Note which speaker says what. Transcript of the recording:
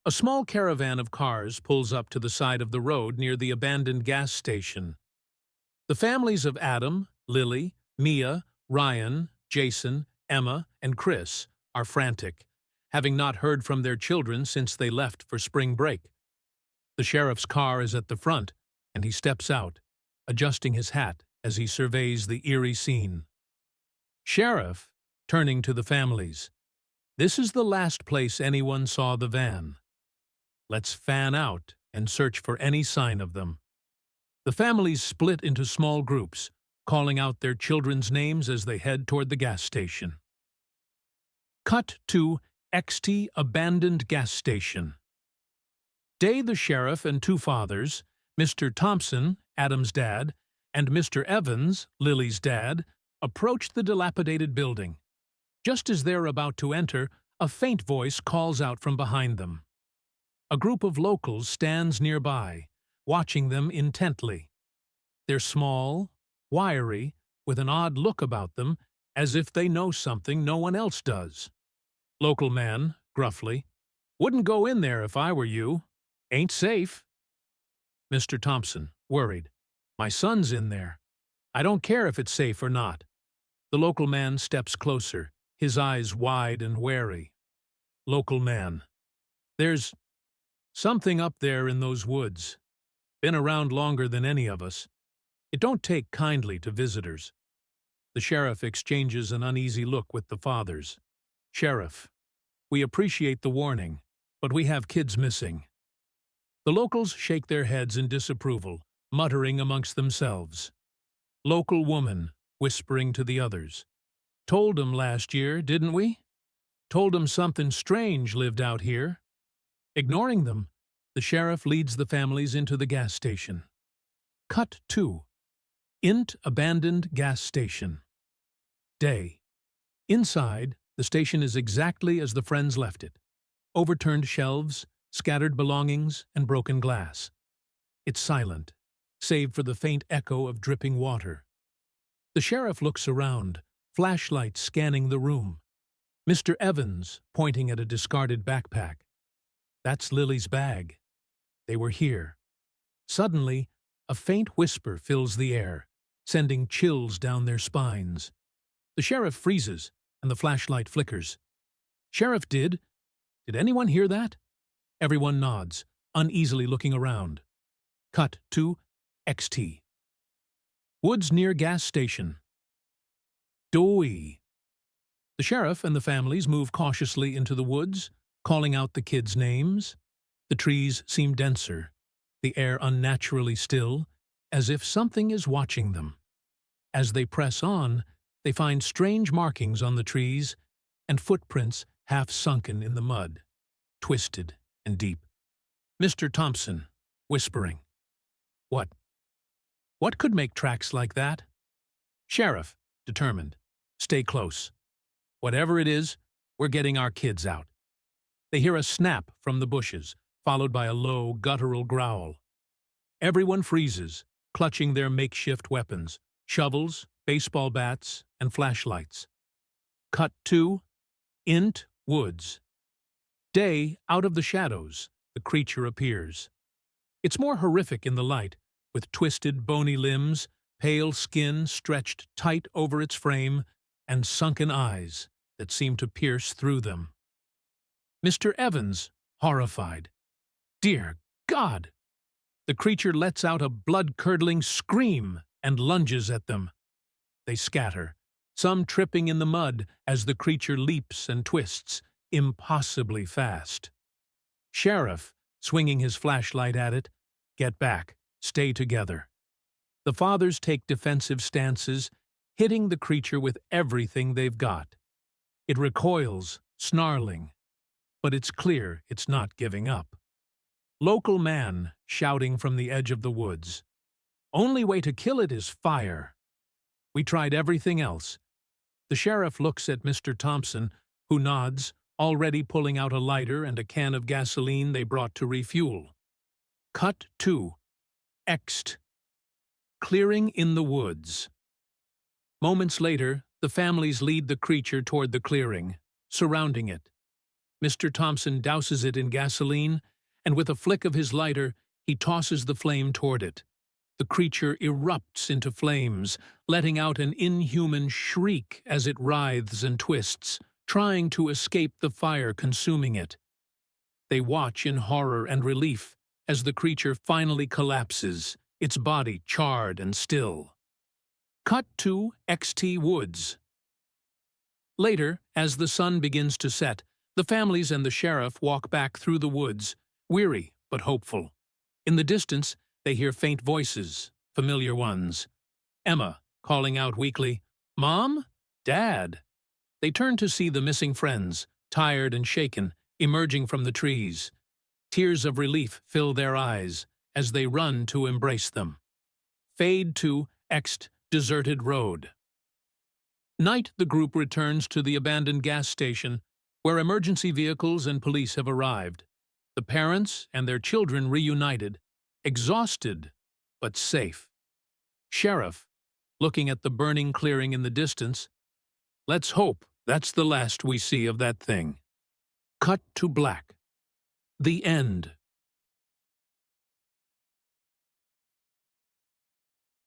Speaker 1: A small caravan of cars pulls up to the side of the road near the abandoned gas station. The families of Adam, Lily, Mia, Ryan, Jason, Emma, and Chris are frantic, having not heard from their children since they left for spring break. The sheriff's car is at the front, and he steps out, adjusting his hat as he surveys the eerie scene. Sheriff, turning to the families, "This is the last place anyone saw the van. Let's fan out and search for any sign of them." The families split into small groups, calling out their children's names as they head toward the gas station. Cut to XT Abandoned Gas Station. Day the sheriff and two fathers, Mr. Thompson, Adam's dad, and Mr. Evans, Lily's dad, approach the dilapidated building. Just as they're about to enter, a faint voice calls out from behind them. A group of locals stands nearby, watching them intently. They're small, wiry, with an odd look about them, as if they know something no one else does. Local man, gruffly, "Wouldn't go in there if I were you. Ain't safe." Mr. Thompson, worried, "My son's in there. I don't care if it's safe or not." The local man steps closer, his eyes wide and wary. Local man, "There's something up there in those woods. Been around longer than any of us. It don't take kindly to visitors." The sheriff exchanges an uneasy look with the fathers. "Sheriff, we appreciate the warning, but we have kids missing." The locals shake their heads in disapproval, muttering amongst themselves. Local woman, whispering to the others, "Told 'em last year, didn't we? Told 'em something strange lived out here." Ignoring them, the sheriff leads the families into the gas station. Cut 2. INT Abandoned Gas Station. Day. Inside, the station is exactly as the friends left it. Overturned shelves, scattered belongings, and broken glass. It's silent, save for the faint echo of dripping water. The sheriff looks around, flashlight scanning the room. Mr. Evans, pointing at a discarded backpack. "That's Lily's bag. They were here." Suddenly, a faint whisper fills the air, sending chills down their spines. The sheriff freezes, and the flashlight flickers. "Sheriff, did anyone hear that?" Everyone nods, uneasily looking around. Cut to XT. Woods near gas station. Doe. The sheriff and the families move cautiously into the woods, calling out the kids' names. The trees seem denser, the air unnaturally still, as if something is watching them. As they press on, they find strange markings on the trees and footprints half sunken in the mud, twisted and deep. Mr. Thompson, whispering, What could make tracks like that?" Sheriff, determined, "Stay close. Whatever it is, we're getting our kids out." They hear a snap from the bushes, followed by a low, guttural growl. Everyone freezes, clutching their makeshift weapons, shovels, baseball bats, and flashlights. Cut to INT Woods. Day, out of the shadows, the creature appears. It's more horrific in the light, with twisted, bony limbs, pale skin stretched tight over its frame, and sunken eyes that seem to pierce through them. Mr. Evans, horrified. "Dear God!" The creature lets out a blood-curdling scream and lunges at them. They scatter, some tripping in the mud as the creature leaps and twists, impossibly fast. Sheriff, swinging his flashlight at it, "Get back. Stay together." The fathers take defensive stances, hitting the creature with everything they've got. It recoils, snarling, but it's clear it's not giving up. Local man, shouting from the edge of the woods, "Only way to kill it is fire. We tried everything else." The sheriff looks at Mr. Thompson, who nods, already pulling out a lighter and a can of gasoline they brought to refuel. Cut to Ext. Clearing in the woods. Moments later, the families lead the creature toward the clearing, surrounding it. Mr. Thompson douses it in gasoline, and with a flick of his lighter, he tosses the flame toward it. The creature erupts into flames, letting out an inhuman shriek as it writhes and twists, trying to escape the fire consuming it. They watch in horror and relief as the creature finally collapses, its body charred and still. Cut to XT Woods. Later, as the sun begins to set, the families and the sheriff walk back through the woods, weary but hopeful. In the distance, they hear faint voices, familiar ones. Emma, calling out weakly, "Mom? Dad?" They turn to see the missing friends, tired and shaken, emerging from the trees. Tears of relief fill their eyes as they run to embrace them. Fade to Ext Deserted Road. Night, the group returns to the abandoned gas station, where emergency vehicles and police have arrived. The parents and their children reunited, exhausted but safe. Sheriff, looking at the burning clearing in the distance, "Let's hope that's the last we see of that thing." Cut to black. The end.